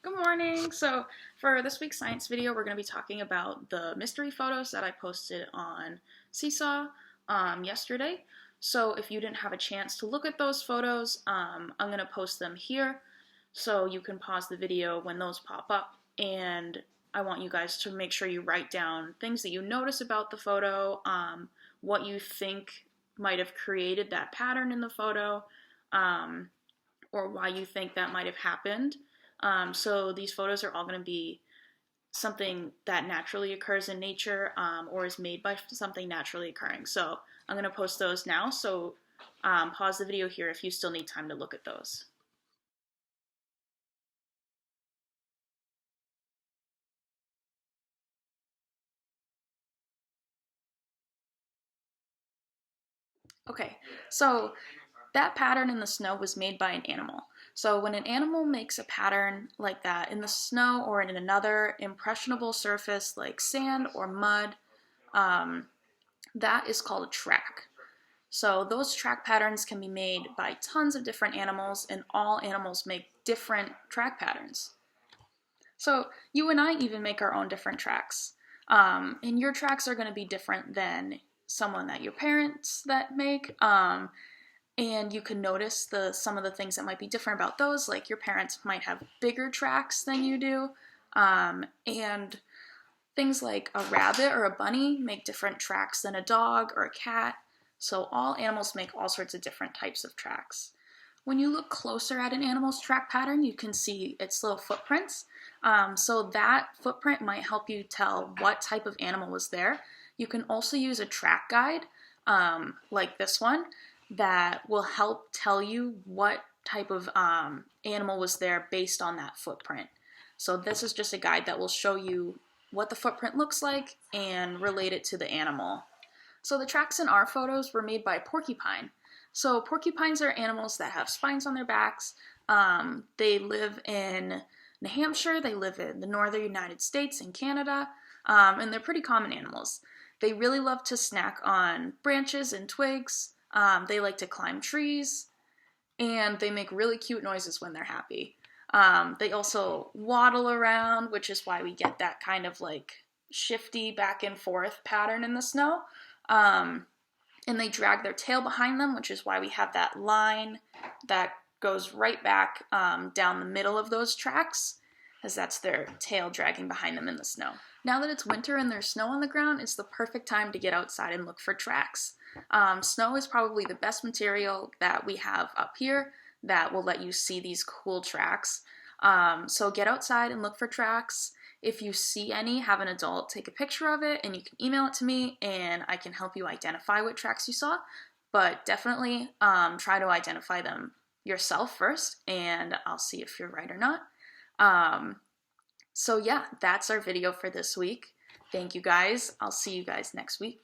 Good morning. So for this week's science video, we're going to be talking about the mystery photos that I posted on Seesaw yesterday. So if you didn't have a chance to look at those photos, I'm going to post them here so you can pause the video when those pop up. And I want you guys to make sure you write down things that you notice about the photo, what you think might have created that pattern in the photo, or why you think that might have happened. So these photos are all going to be something that naturally occurs in nature or is made by something naturally occurring. So I'm going to post those now, so pause the video here if you still need time to look at those. Okay, so that pattern in the snow was made by an animal. So when an animal makes a pattern like that in the snow or in another impressionable surface like sand or mud, that is called a track. So those track patterns can be made by tons of different animals, and all animals make different track patterns. So you and I even make our own different tracks. And your tracks are going to be different than someone that your parents that make. And you can notice some of the things that might be different about those, like your parents might have bigger tracks than you do. And things like a rabbit or a bunny make different tracks than a dog or a cat. So all animals make all sorts of different types of tracks. When you look closer at an animal's track pattern, you can see its little footprints. So that footprint might help you tell what type of animal was there. You can also use a track guide, like this one, that will help tell you what type of animal was there based on that footprint. So this is just a guide that will show you what the footprint looks like and relate it to the animal. So the tracks in our photos were made by a porcupine. So porcupines are animals that have spines on their backs. They live in New Hampshire, they live in the northern United States and Canada, and they're pretty common animals. They really love to snack on branches and twigs. They like to climb trees, and they make really cute noises when they're happy. They also waddle around, which is why we get that kind of like shifty back and forth pattern in the snow. And they drag their tail behind them, which is why we have that line that goes right back down the middle of those tracks, as that's their tail dragging behind them in the snow. Now that it's winter and there's snow on the ground, it's the perfect time to get outside and look for tracks. Snow is probably the best material that we have up here that will let you see these cool tracks. So get outside and look for tracks. If you see any, have an adult take a picture of it and you can email it to me and I can help you identify what tracks you saw. But definitely try to identify them yourself first, and I'll see if you're right or not. So yeah, that's our video for this week. Thank you guys. I'll see you guys next week.